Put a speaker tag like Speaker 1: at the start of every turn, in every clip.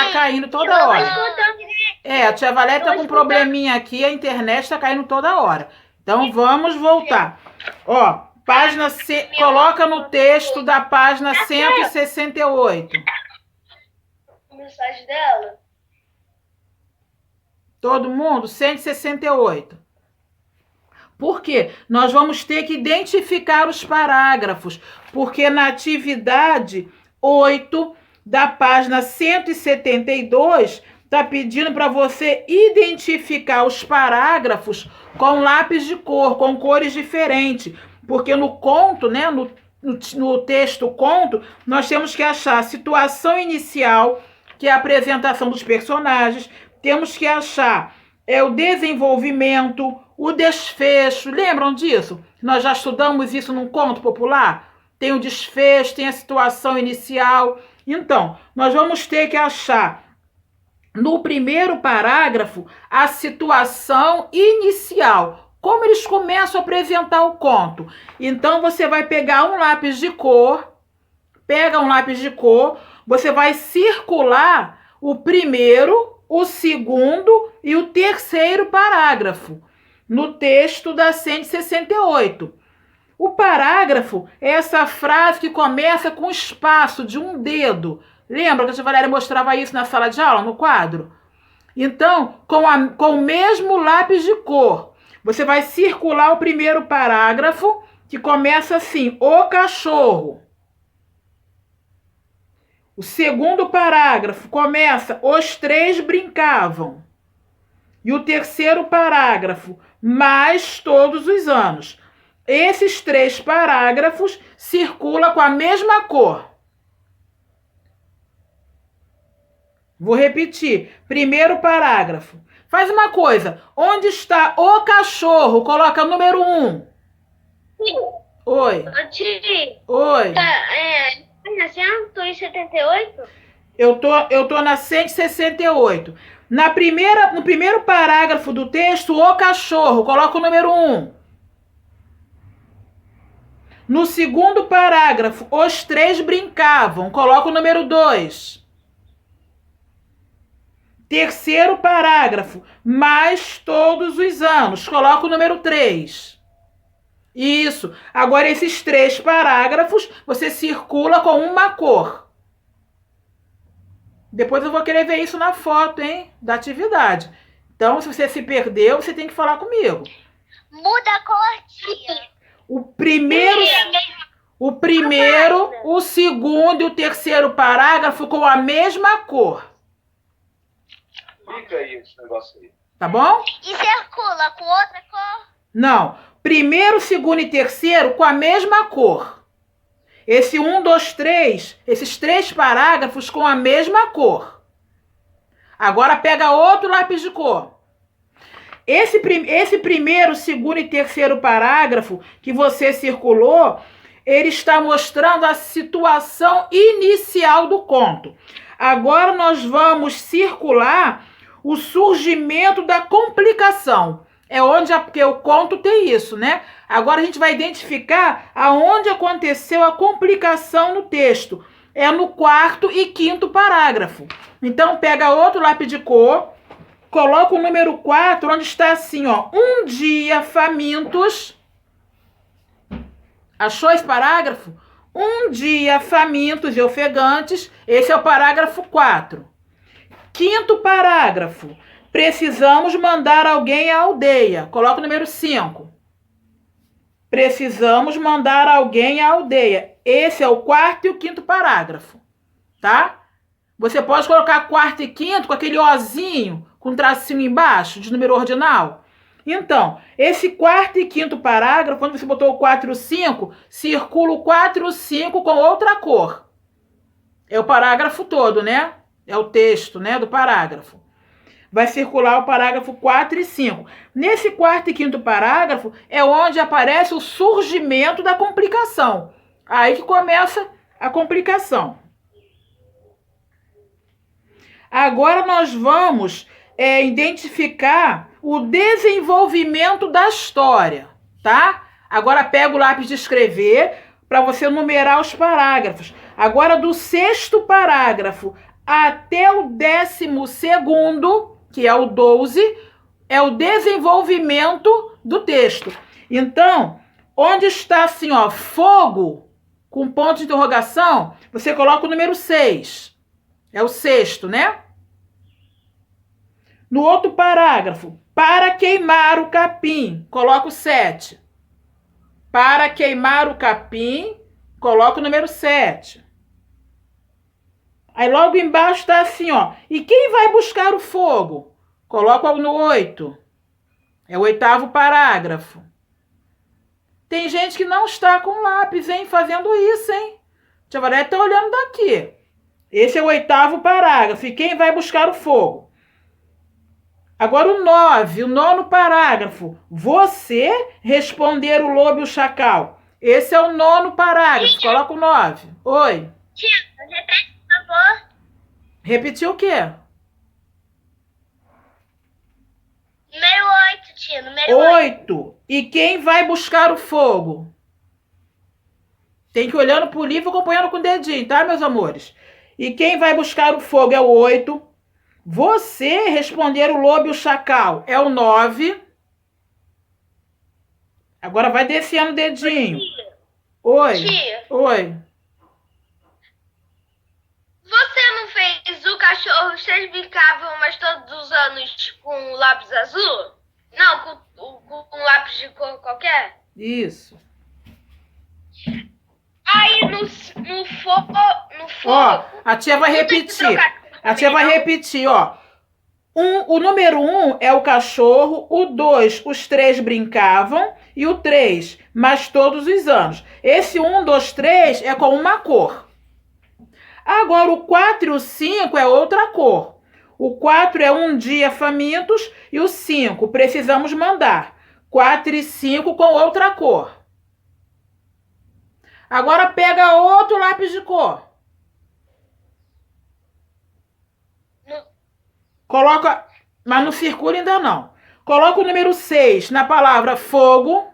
Speaker 1: tá caindo toda hora. A tia Valéria tá com um probleminha aqui, a internet tá caindo toda hora. Então vamos voltar. Ó, página coloca no texto da página 168.
Speaker 2: A mensagem dela?
Speaker 1: Todo mundo? 168. Por quê? Nós vamos ter que identificar os parágrafos, porque na atividade 8 da página 172 está pedindo para você identificar os parágrafos com lápis de cor, com cores diferentes, porque no conto, né, no texto conto, nós temos que achar a situação inicial, que é a apresentação dos personagens, temos que achar o desenvolvimento, o desfecho. Lembram disso? Nós já estudamos isso num conto popular? Tem o desfecho, tem a situação inicial. Então, nós vamos ter que achar no primeiro parágrafo a situação inicial. Como eles começam a apresentar o conto. Então, você vai pegar um lápis de cor, você vai circular o primeiro, o segundo e o terceiro parágrafo no texto da 168. O parágrafo é essa frase que começa com espaço de um dedo. Lembra que a tia Valéria mostrava isso na sala de aula, no quadro? Então, com o mesmo lápis de cor, você vai circular o primeiro parágrafo, que começa assim: o cachorro. O segundo parágrafo começa: os três brincavam. E o terceiro parágrafo: mais todos os anos. Esses três parágrafos circulam com a mesma cor. Vou repetir. Primeiro parágrafo. Faz uma coisa. Onde está o cachorro? Coloca o número 1.
Speaker 2: Sim.
Speaker 1: Oi. Oi.
Speaker 2: Na 178?
Speaker 1: Eu tô na 168. No primeiro parágrafo do texto, o cachorro. Coloca o número 1. No segundo parágrafo, os três brincavam. Coloca o número 2. Terceiro parágrafo, mais todos os anos. Coloca o número 3. Isso. Agora, esses 3 parágrafos, você circula com uma cor. Depois eu vou querer ver isso na foto, hein? Da atividade. Então, se você se perdeu, você tem que falar comigo.
Speaker 2: Muda a cor, tia.
Speaker 1: O primeiro, o segundo e o terceiro parágrafo com a mesma cor.
Speaker 3: Fica aí esse negócio aí.
Speaker 1: Tá bom?
Speaker 2: E circula com outra cor?
Speaker 1: Não. Primeiro, segundo e terceiro com a mesma cor. Esse 1, 2, 3, esses 3 parágrafos com a mesma cor. Agora pega outro lápis de cor. Esse primeiro, segundo e terceiro parágrafo que você circulou, ele está mostrando a situação inicial do conto. Agora nós vamos circular o surgimento da complicação. Porque o conto tem isso, né? Agora a gente vai identificar aonde aconteceu a complicação no texto. É no 4º e 5º parágrafo. Então pega outro lápis de cor, coloca o número 4, onde está assim, ó. Um dia famintos. Achou esse parágrafo? Um dia famintos e ofegantes. Esse é o parágrafo 4. 5º parágrafo. Precisamos mandar alguém à aldeia. Coloca o número 5. Precisamos mandar alguém à aldeia. Esse é o 4º e o 5º parágrafo. Tá? Você pode colocar 4º e 5º com aquele ozinho, com tracinho embaixo, de número ordinal. Então, esse 4º e 5º parágrafo, quando você botou o 4 e o 5, circula o 4 e o 5 com outra cor. É o parágrafo todo, né? É o texto, né, do parágrafo. Vai circular o parágrafo 4 e 5. Nesse 4º e 5º parágrafo é onde aparece o surgimento da complicação. Aí que começa a complicação. Agora nós vamos identificar o desenvolvimento da história, tá? Agora pega o lápis de escrever para você numerar os parágrafos. Agora do 6º parágrafo até o 12º, que é o 12, é o desenvolvimento do texto. Então, onde está assim, ó, fogo, com ponto de interrogação, você coloca o número 6. É o 6º, né? No outro parágrafo, para queimar o capim, coloca o 7. Para queimar o capim, coloca o número 7. Aí logo embaixo está assim, ó. E quem vai buscar o fogo? Coloca no 8. É o 8º parágrafo. Tem gente que não está com lápis, hein? Fazendo isso, hein? Tia Valéria está olhando daqui. Esse é o 8º parágrafo. E quem vai buscar o fogo? Agora o 9, o 9º parágrafo. Você responder o lobo e o chacal. Esse é o 9º parágrafo. Coloca o 9. Oi.
Speaker 2: Tia, repete, por favor.
Speaker 1: Repetiu o quê?
Speaker 2: Número 8, tia. Número 8.
Speaker 1: 8. E quem vai buscar o fogo? Tem que ir olhando pro livro e acompanhando com o dedinho, tá, meus amores? E quem vai buscar o fogo é o 8. Você responder o lobo e o chacal é o 9. Agora vai descendo o dedinho.
Speaker 2: Tia,
Speaker 1: Oi.
Speaker 2: tia,
Speaker 1: Oi.
Speaker 2: você não fez o cachorro, vocês brincavam, mas todos os anos com lápis azul? Não, com lápis de cor qualquer?
Speaker 1: Isso.
Speaker 2: Aí no fogo.
Speaker 1: Ó, a tia vai repetir. A tia vai repetir, ó. O número 1 é o cachorro, o 2, os 3 brincavam, e o 3, mas todos os anos. Esse 1, 2, 3 é com uma cor. Agora, o 4 e o 5 é outra cor. O 4 é um dia famintos e o 5 precisamos mandar. 4 e 5 com outra cor. Agora pega outro lápis de cor. Coloca, mas não circula ainda não. Coloca o número 6 na palavra fogo.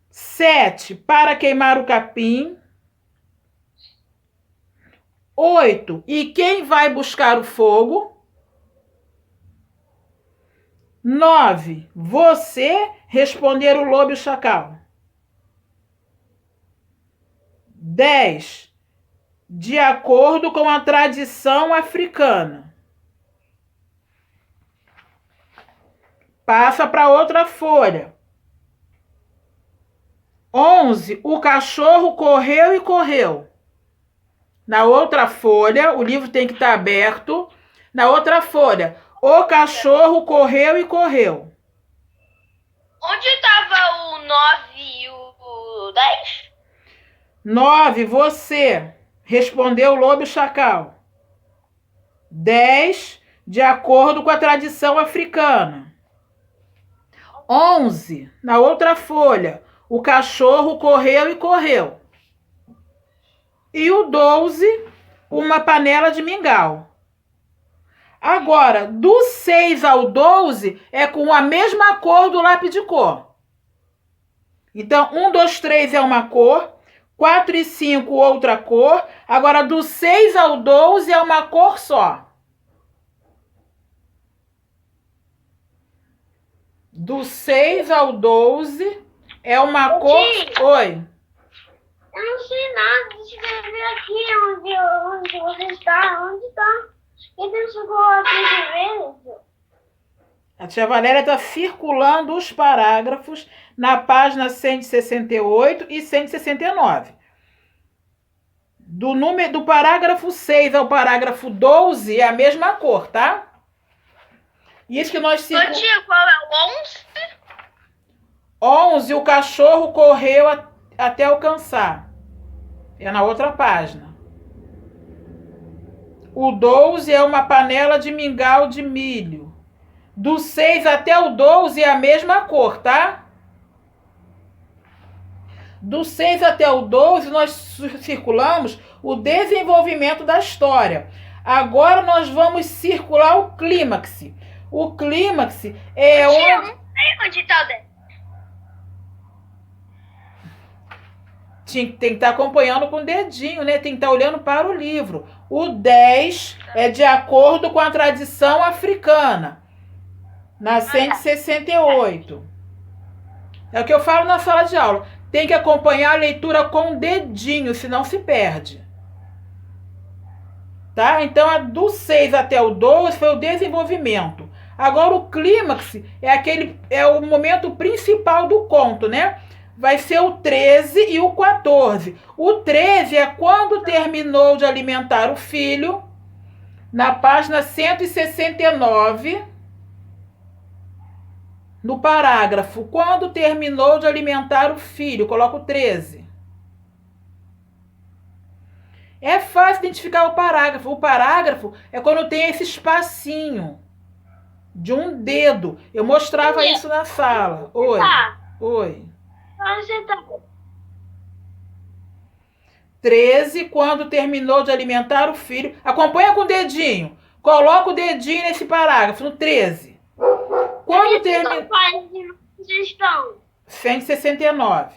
Speaker 1: 7 para queimar o capim. 8 e quem vai buscar o fogo. 9 você responder o lobo e o chacal. 10 de acordo com a tradição africana. Passa para outra folha. 11 o cachorro correu e correu. Na outra folha, o livro tem que estar aberto. Na outra folha, o cachorro correu e correu.
Speaker 2: Onde estava o 9 e o 10?
Speaker 1: 9, você respondeu o lobo e o chacal. 10, de acordo com a tradição africana. 11, na outra folha, o cachorro correu e correu. E o 12, uma panela de mingau. Agora, do 6 ao 12 é com a mesma cor do lápis de cor. Então, 1, 2, 3 é uma cor, 4 e 5 outra cor. Agora, do 6 ao 12 é uma cor só. Do 6 ao 12 é uma cor... Oi.
Speaker 2: Eu não sei nada. Deixa eu ver aqui onde você está. Onde está? Ele chegou aqui de vez.
Speaker 1: A tia Valéria está circulando os parágrafos na página 168 e 169. Do parágrafo 6 ao parágrafo 12 é a mesma cor, tá? Isso que nós circulamos.
Speaker 2: Tia, qual é o 11?
Speaker 1: 11, o cachorro correu até alcançar. É na outra página. O 12 é uma panela de mingau de milho. Do 6 até o 12 é a mesma cor, tá? Do 6 até o 12 nós circulamos o desenvolvimento da história. Agora nós vamos circular o clímax. O clímax é onde...
Speaker 2: Eu não sei onde está o 10.
Speaker 1: Tem que estar acompanhando com o dedinho, né? Tem que estar olhando para o livro. O 10 é de acordo com a tradição africana. Na 168. É o que eu falo na sala de aula. Tem que acompanhar a leitura com o dedinho, senão se perde. Tá? Então, do 6 até o 12 foi o desenvolvimento. Agora, o clímax é o momento principal do conto, né? Vai ser o 13 e o 14. O 13 é quando terminou de alimentar o filho, na página 169, no parágrafo. Quando terminou de alimentar o filho, coloca o 13. É fácil identificar o parágrafo. O parágrafo é quando tem esse espacinho de um dedo. Eu mostrava isso na sala. Oi. Oi.
Speaker 2: Onde você tá?
Speaker 1: 13, quando terminou de alimentar o filho. Acompanha com o dedinho. Coloca o dedinho nesse parágrafo, no 13. Quando terminou. 169.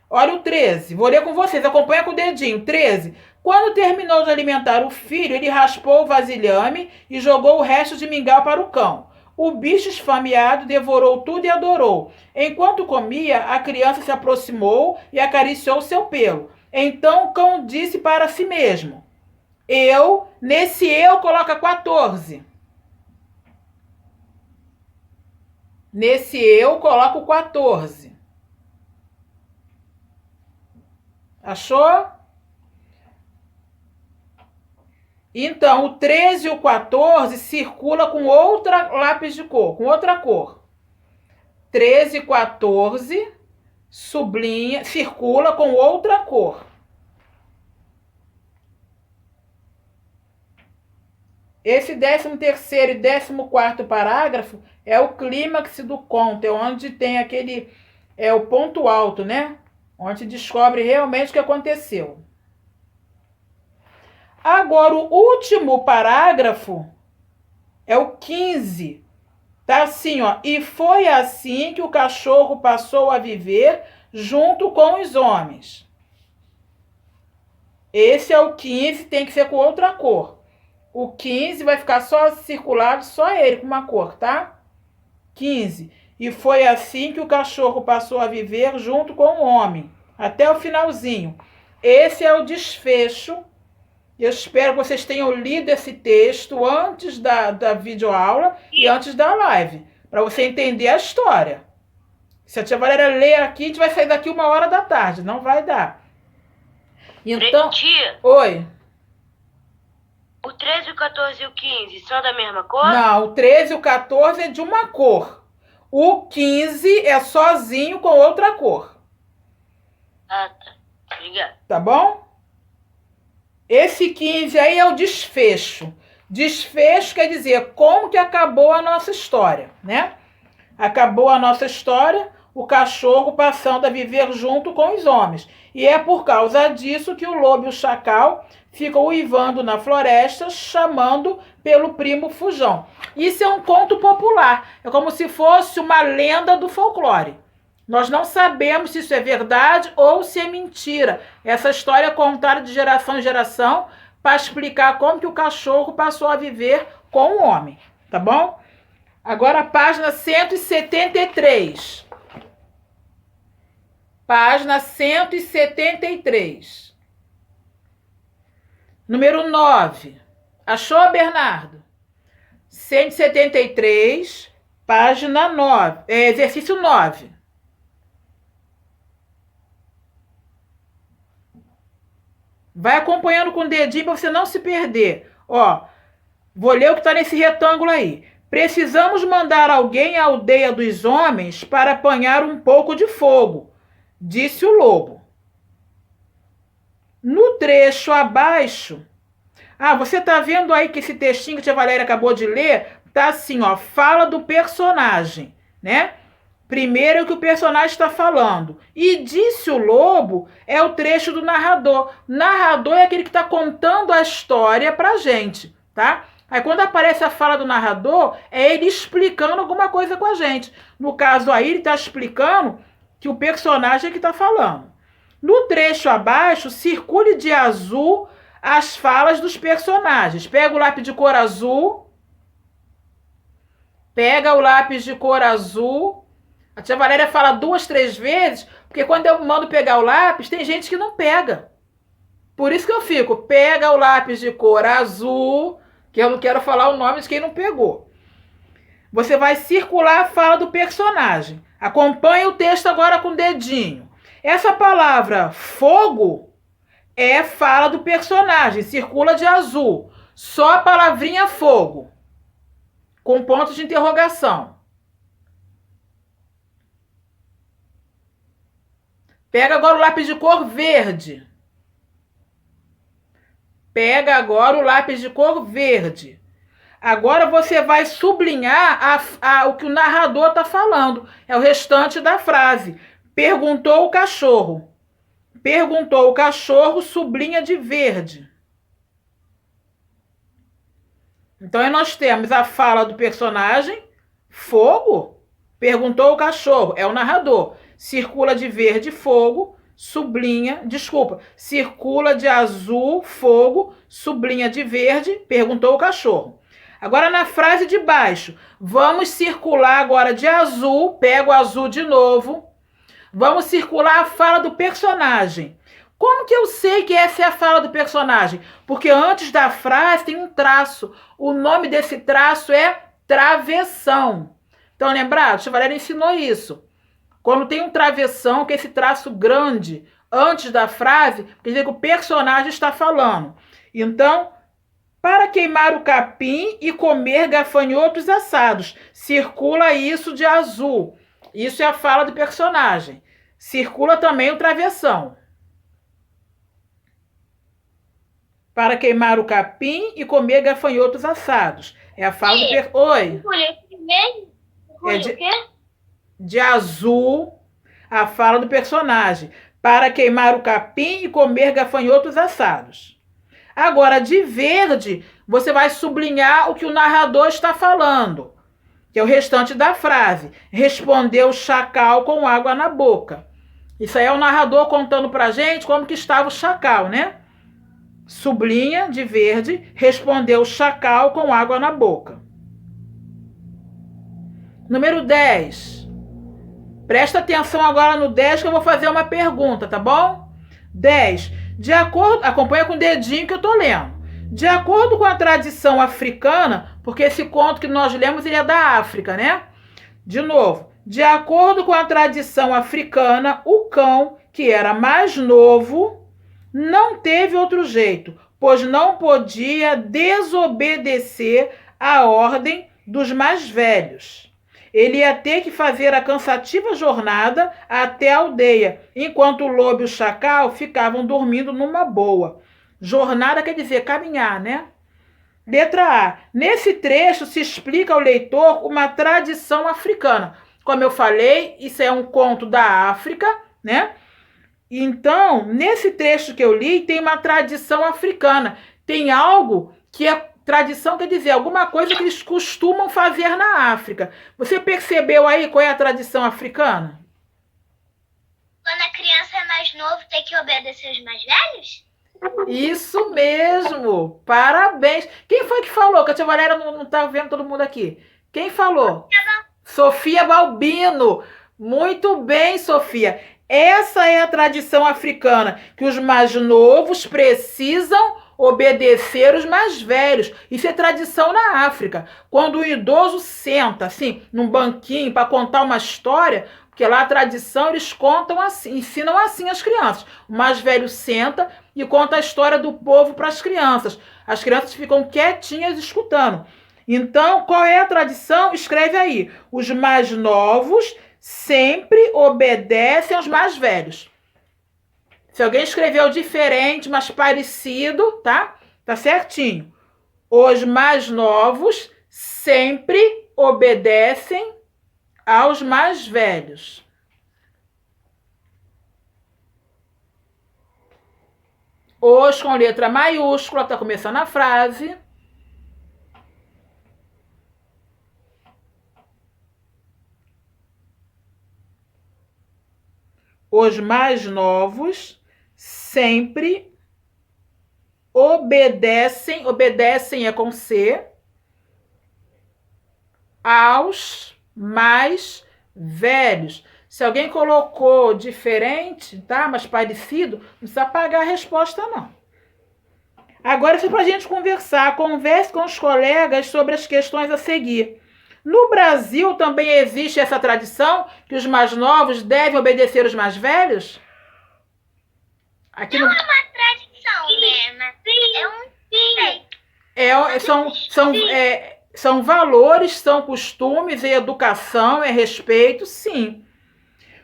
Speaker 1: Olha o 13. Vou ler com vocês. Acompanha com o dedinho. 13. Quando terminou de alimentar o filho, ele raspou o vasilhame e jogou o resto de mingau para o cão. O bicho esfameado devorou tudo e adorou. Enquanto comia, a criança se aproximou e acariciou seu pelo. Então o cão disse para si mesmo: nesse eu coloca 14. Nesse eu coloca o 14. Achou? Então, o 13 e o 14 circula com outra lápis de cor, com outra cor. 13 e 14 sublinha, circula com outra cor. Esse 13º e 14º parágrafo é o clímax do conto, é onde tem o ponto alto, né? Onde descobre realmente o que aconteceu. Agora, o último parágrafo é o 15. Tá assim, ó. E foi assim que o cachorro passou a viver junto com os homens. Esse é o 15, tem que ser com outra cor. O 15 vai ficar só circulado, só ele com uma cor, tá? 15. E foi assim que o cachorro passou a viver junto com o homem. Até o finalzinho. Esse é o desfecho. Eu espero que vocês tenham lido esse texto antes da videoaula e antes da live, para você entender a história. Se a tia Valéria ler aqui, a gente vai sair daqui 1h da tarde, não vai dar. Então,
Speaker 2: tia,
Speaker 1: oi.
Speaker 2: O 13, o 14 e o 15 são da mesma cor?
Speaker 1: Não, o 13 e o 14 é de uma cor. O 15 é sozinho com outra cor.
Speaker 2: Ah, tá. Obrigada.
Speaker 1: Tá bom? Esse 15 aí é o desfecho. Desfecho quer dizer como que acabou a nossa história, né? Acabou a nossa história, o cachorro passando a viver junto com os homens. E é por causa disso que o lobo e o chacal ficam uivando na floresta, chamando pelo primo fujão. Isso é um conto popular. É como se fosse uma lenda do folclore. Nós não sabemos se isso é verdade ou se é mentira. Essa história é contada de geração em geração para explicar como que o cachorro passou a viver com o homem. Tá bom? Agora a página 173. Página 173. Número 9. Achou, Bernardo? 173, página 9. Exercício 9. Vai acompanhando com o dedinho para você não se perder. Ó, vou ler o que está nesse retângulo aí. Precisamos mandar alguém à aldeia dos homens para apanhar um pouco de fogo, disse o lobo. No trecho abaixo... você está vendo aí que esse textinho que a tia Valéria acabou de ler, tá assim, ó, fala do personagem, né? Primeiro o que o personagem está falando. E disse o lobo é o trecho do narrador. Narrador é aquele que está contando a história pra gente, tá? Aí quando aparece a fala do narrador, é ele explicando alguma coisa com a gente. No caso aí, ele está explicando que o personagem é que está falando. No trecho abaixo, circule de azul as falas dos personagens. Pega o lápis de cor azul. Pega o lápis de cor azul. A tia Valéria fala 2, 3 vezes, porque quando eu mando pegar o lápis, tem gente que não pega. Por isso que eu fico, pega o lápis de cor azul, que eu não quero falar o nome de quem não pegou. Você vai circular a fala do personagem. Acompanhe o texto agora com o dedinho. Essa palavra fogo é fala do personagem, circula de azul. Só a palavrinha fogo, com ponto de interrogação. Pega agora o lápis de cor verde. Pega agora o lápis de cor verde. Agora você vai sublinhar o que o narrador está falando. É o restante da frase. Perguntou o cachorro. Perguntou o cachorro, sublinha de verde. Então, aí nós temos a fala do personagem, fogo. Perguntou o cachorro, é o narrador. Circula de verde, fogo, sublinha, circula de azul, fogo, sublinha de verde, perguntou o cachorro. Agora na frase de baixo, vamos circular agora de azul, pega o azul de novo. Vamos circular a fala do personagem. Como que eu sei que essa é a fala do personagem? Porque antes da frase tem um traço. O nome desse traço é travessão. Então, lembrado? A tia Valéria ensinou isso. Quando tem um travessão, que é esse traço grande, antes da frase, quer dizer que o personagem está falando. Então, para queimar o capim e comer gafanhotos assados. Circula isso de azul. Isso é a fala do personagem. Circula também o travessão. Para queimar o capim e comer gafanhotos assados. É a fala do personagem. Oi. É de azul, a fala do personagem. Para queimar o capim e comer gafanhotos assados. Agora, de verde, você vai sublinhar o que o narrador está falando, que é o restante da frase. Respondeu o chacal com água na boca. Isso aí é o narrador contando pra gente como que estava o chacal, né? Sublinha de verde, respondeu o chacal com água na boca. Número 10. Presta atenção agora no 10 que eu vou fazer uma pergunta, tá bom? 10. Acompanha com o dedinho que eu tô lendo. De acordo com a tradição africana, porque esse conto que nós lemos ele é da África, né? De novo. De acordo com a tradição africana, o cão, que era mais novo, não teve outro jeito, pois não podia desobedecer a ordem dos mais velhos. Ele ia ter que fazer a cansativa jornada até a aldeia, enquanto o lobo e o chacal ficavam dormindo numa boa. Jornada quer dizer caminhar, né? Letra A. Nesse trecho se explica ao leitor uma tradição africana. Como eu falei, isso é um conto da África, né? Então, nesse trecho que eu li, tem uma tradição africana. Tem algo que é tradição, quer dizer, alguma coisa que eles costumam fazer na África. Você percebeu aí qual é a tradição africana?
Speaker 2: Quando a criança é mais nova, tem que obedecer os mais velhos?
Speaker 1: Isso mesmo! Parabéns! Quem foi que falou? Que a tia Valéria não está vendo todo mundo aqui. Quem falou? Sofia Balbino. Muito bem, Sofia. Essa é a tradição africana, que os mais novos precisam obedecer os mais velhos. Isso é tradição na África. Quando o idoso senta, assim, num banquinho para contar uma história, porque lá a tradição eles contam assim, ensinam assim as crianças. O mais velho senta e conta a história do povo para as crianças. As crianças ficam quietinhas escutando. Então, qual é a tradição? Escreve aí. Os mais novos sempre obedecem aos mais velhos. Se alguém escreveu diferente, mas parecido, tá? Tá certinho. Os mais novos sempre obedecem aos mais velhos. Os com letra maiúscula, tá começando a frase. Os mais novos sempre obedecem é com C, aos mais velhos. Se alguém colocou diferente, tá? Mas parecido, não precisa apagar a resposta, não. Agora, isso é para a gente conversar. Converse com os colegas sobre as questões a seguir. No Brasil também existe essa tradição que os mais novos devem obedecer os mais velhos? Aqui
Speaker 2: Não é uma tradição, né? Mas
Speaker 1: são valores, são costumes, é educação, é respeito, sim.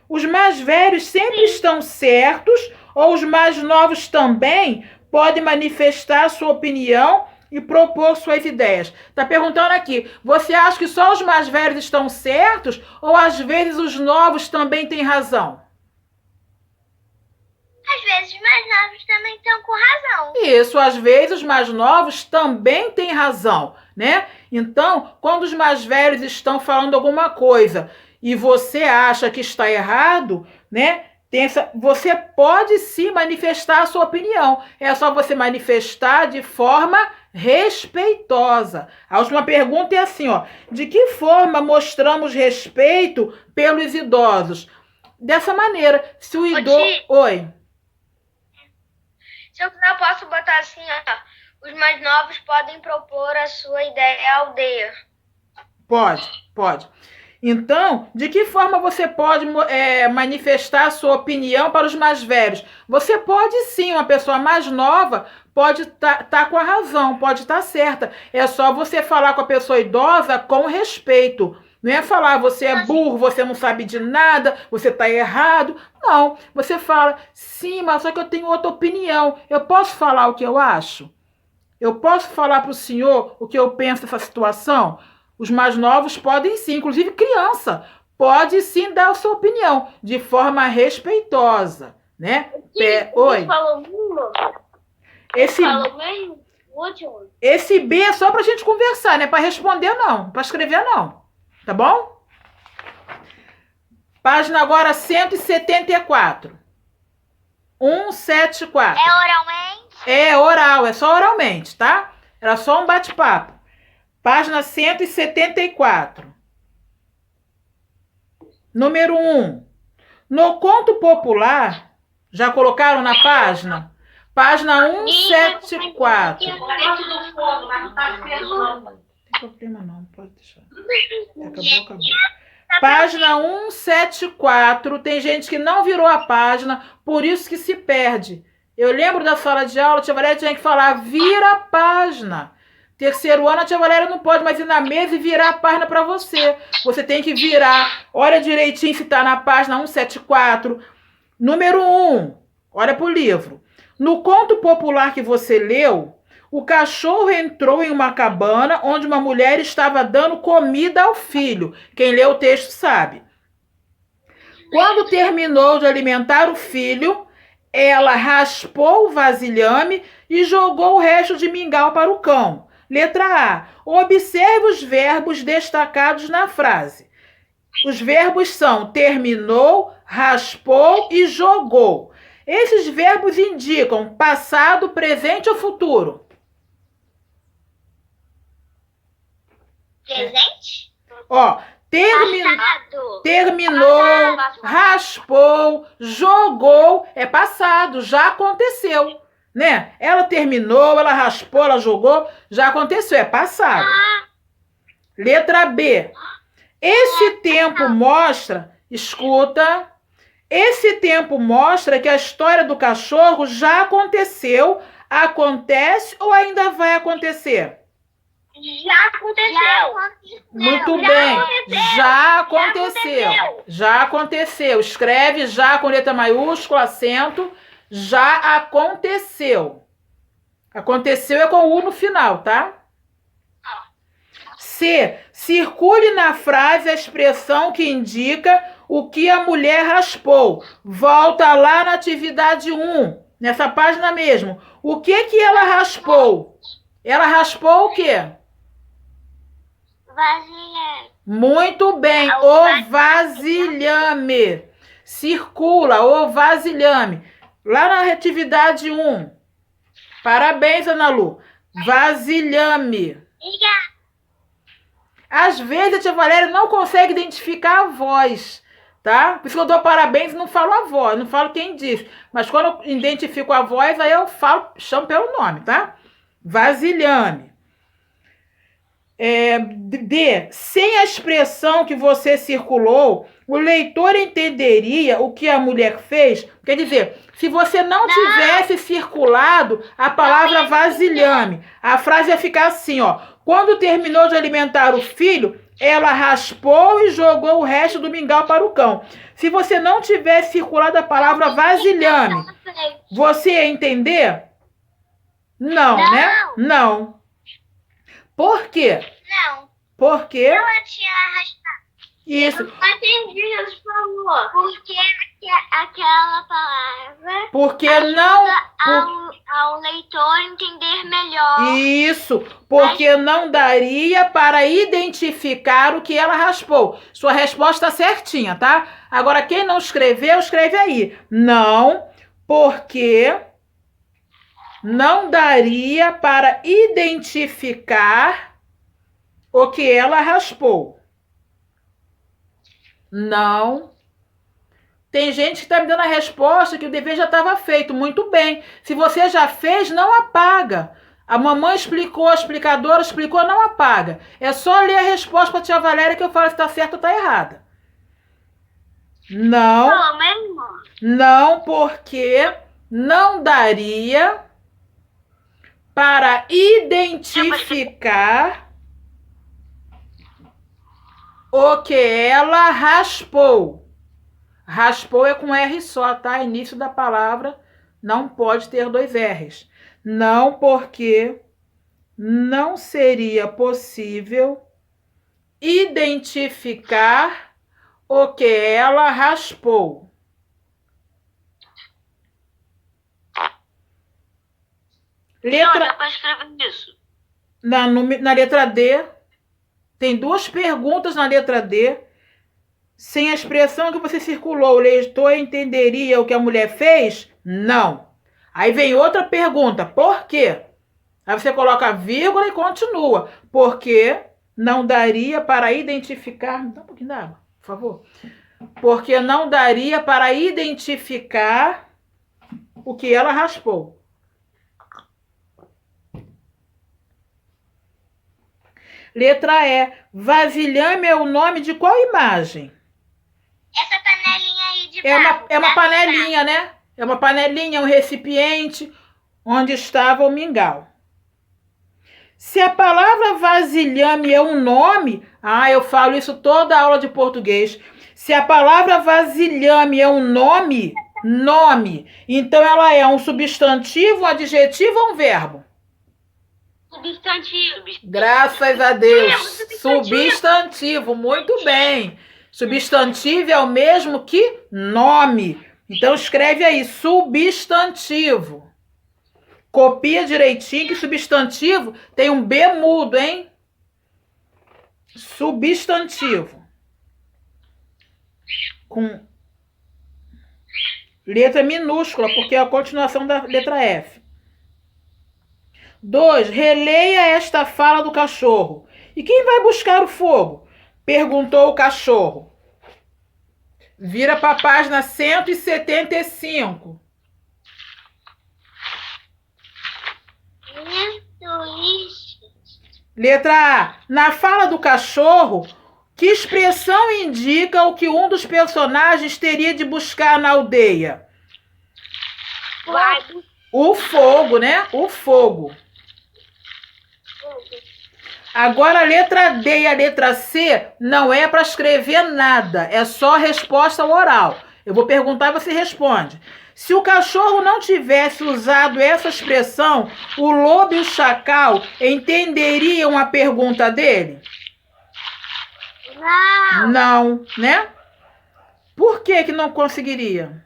Speaker 1: Os mais velhos sempre estão certos ou os mais novos também podem manifestar sua opinião e propor suas ideias. Tá perguntando aqui, você acha que só os mais velhos estão certos ou às vezes os novos também têm razão?
Speaker 2: Às vezes os mais novos também estão com razão.
Speaker 1: Isso, às vezes os mais novos também têm razão, né? Então, quando os mais velhos estão falando alguma coisa e você acha que está errado, né? Você pode sim manifestar a sua opinião. É só você manifestar de forma respeitosa. A última pergunta é assim, ó: de que forma mostramos respeito pelos idosos? Dessa maneira, se o idoso... Oi.
Speaker 2: Se eu quiser, eu posso botar assim, ó. Os mais novos podem propor a sua ideia à aldeia.
Speaker 1: Pode. Então, de que forma você pode manifestar a sua opinião para os mais velhos? Você pode sim, uma pessoa mais nova pode tá com a razão, pode estar certa. É só você falar com a pessoa idosa com respeito. Não é falar, você é burro, você não sabe de nada, você está errado. Não, você fala, sim, mas só que eu tenho outra opinião. Eu posso falar o que eu acho? Eu posso falar para o senhor o que eu penso dessa situação? Os mais novos podem sim, inclusive criança, pode sim dar a sua opinião, de forma respeitosa, né? Oi. Esse B é só para a gente conversar, não é para responder não, para escrever não. Tá bom? Página agora 174. 174.
Speaker 2: É oralmente?
Speaker 1: É oral, é só oralmente, tá? Era só um bate-papo. Página 174. Número 1. No conto popular, já colocaram na página? Página 174. Não tem problema não, pode deixar. Acabou. Página 174. Tem gente que não virou a página, por isso que se perde. Eu lembro da sala de aula, a tia Valéria tinha que falar, vira a página. Terceiro ano, a tia Valéria não pode mais ir na mesa e virar a página para você. Você tem que virar, olha direitinho se está na página 174. Número 1, olha para o livro. No conto popular que você leu, o cachorro entrou em uma cabana onde uma mulher estava dando comida ao filho. Quem leu o texto sabe. Quando terminou de alimentar o filho, ela raspou o vasilhame e jogou o resto de mingau para o cão. Letra A. Observe os verbos destacados na frase. Os verbos são terminou, raspou e jogou. Esses verbos indicam passado, presente ou futuro?
Speaker 2: Presente?
Speaker 1: Ó, terminou, raspou, jogou, é passado, já aconteceu, né? Ela terminou, ela raspou, ela jogou, já aconteceu, é passado. Letra B. Esse tempo mostra, escuta, esse tempo mostra que a história do cachorro já aconteceu, acontece ou ainda vai acontecer?
Speaker 2: Já aconteceu.
Speaker 1: Muito bem. Já aconteceu. Escreve já com letra maiúscula, acento. Já aconteceu. Aconteceu é com U no final, tá? C. Circule na frase a expressão que indica o que a mulher raspou. Volta lá na atividade 1, nessa página mesmo. O que ela raspou? Ela raspou o quê?
Speaker 2: Vasilhame.
Speaker 1: Muito bem, o vasilhame. circula ou vasilhame. Lá na atividade 1. Parabéns, Ana Lu. Vasilhame. Às vezes a tia Valéria não consegue identificar a voz, tá? Por isso que eu dou parabéns e não falo a voz, não falo quem disse. Mas quando eu identifico a voz, aí eu falo, chamo pelo nome, tá? Vasilhame. D. Sem a expressão que você circulou, o leitor entenderia o que a mulher fez. Quer dizer, se você não tivesse circulado a palavra vasilhame, a frase ia ficar assim, ó. Quando terminou de alimentar o filho, ela raspou e jogou o resto do mingau para o cão. Se você não tivesse circulado a palavra vasilhame, você ia entender? Não, né? Não. Por quê?
Speaker 2: Não.
Speaker 1: Por quê?
Speaker 2: Ela tinha arrastado.
Speaker 1: Isso.
Speaker 2: Eu não entendi, Jesus falou. Porque aquela palavra
Speaker 1: Porque não...
Speaker 2: ao leitor entender melhor.
Speaker 1: Isso, porque não daria para identificar o que ela raspou. Sua resposta está certinha, tá? Agora, quem não escreveu, escreve aí. Não, porque não daria para identificar o que ela raspou. Não. Tem gente que está me dando a resposta que o dever já estava feito. Muito bem. Se você já fez, não apaga. A mamãe explicou, a explicadora explicou, não apaga. É só ler a resposta para a tia Valéria que eu falo se está certa ou está errada. Não.
Speaker 2: Não, mesmo?
Speaker 1: Não, porque não daria para identificar o que ela raspou. Raspou é com R só, tá? Início da palavra não pode ter 2 R's. Não, porque não seria possível identificar o que ela raspou.
Speaker 2: Não, dá para escrever isso.
Speaker 1: Na letra D, tem 2 perguntas na letra D. Sem a expressão que você circulou, o leitor entenderia o que a mulher fez? Não. Aí vem outra pergunta, por quê? Aí você coloca a vírgula e continua. Porque não daria para identificar... Dá um pouquinho d'água, por favor. Porque não daria para identificar o que ela raspou. Letra E. Vasilhame é o nome de qual imagem?
Speaker 2: Essa panelinha aí de
Speaker 1: É uma panelinha, né? É uma panelinha, um recipiente onde estava o mingau. Se a palavra vasilhame é um nome, eu falo isso toda aula de português. Se a palavra vasilhame é um nome, então ela é um substantivo, um adjetivo ou um verbo?
Speaker 2: Substantivo.
Speaker 1: Graças a Deus. Substantivo, muito bem. Substantivo é o mesmo que nome. Então escreve aí, substantivo. Copia direitinho que substantivo tem um B mudo, hein? Substantivo. Com letra minúscula, porque é a continuação da letra F. 2. Releia esta fala do cachorro. E quem vai buscar o fogo? Perguntou o cachorro. Vira para a página 175. Letra A. Na fala do cachorro, que expressão indica o que um dos personagens teria de buscar na aldeia? O fogo, né? O fogo. Agora a letra D e a letra C não é para escrever nada, é só resposta oral. Eu vou perguntar e você responde. Se o cachorro não tivesse usado essa expressão, o lobo e o chacal entenderiam a pergunta dele?
Speaker 2: Não.
Speaker 1: Não, né? Por que não conseguiria?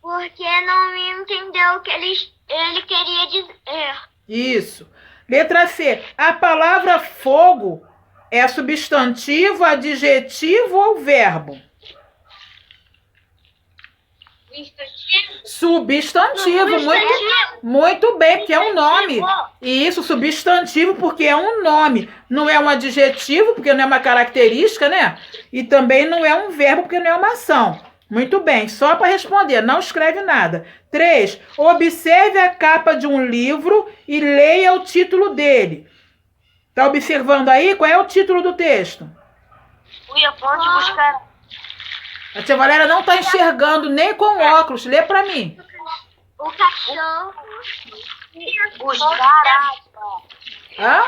Speaker 2: Porque não entendeu o que ele queria dizer.
Speaker 1: Isso. Letra C. A palavra fogo é substantivo, adjetivo ou verbo? Substantivo, muito bem, porque é um nome. E isso, substantivo, porque é um nome. Não é um adjetivo, porque não é uma característica, né? E também não é um verbo, porque não é uma ação. Muito bem, só para responder, não escreve nada. 3. Observe a capa de um livro e leia o título dele. Tá observando aí? Qual é o título do texto?
Speaker 3: Fui à fonte buscar.
Speaker 1: A tia Valéria não está enxergando nem com óculos. Lê para mim.
Speaker 2: O cachorro.
Speaker 3: Buscar água.
Speaker 1: Hã?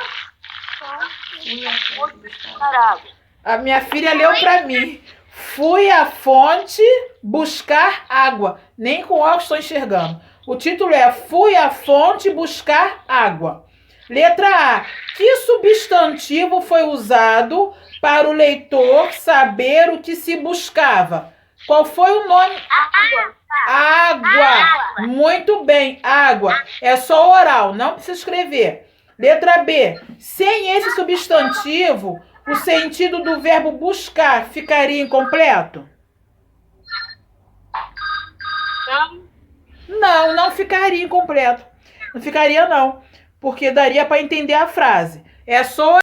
Speaker 3: Fui à fonte buscar água.
Speaker 1: A minha filha leu para mim. Fui à fonte buscar água. Nem com óculos estou enxergando. O título é Fui à fonte buscar água. Letra A. Que substantivo foi usado para o leitor saber o que se buscava? Qual foi o nome? Água. Muito bem, água. É só oral, não precisa escrever. Letra B. Sem esse substantivo, o sentido do verbo buscar ficaria incompleto? Não, não ficaria incompleto. Não ficaria, não. Porque daria para entender a frase. É só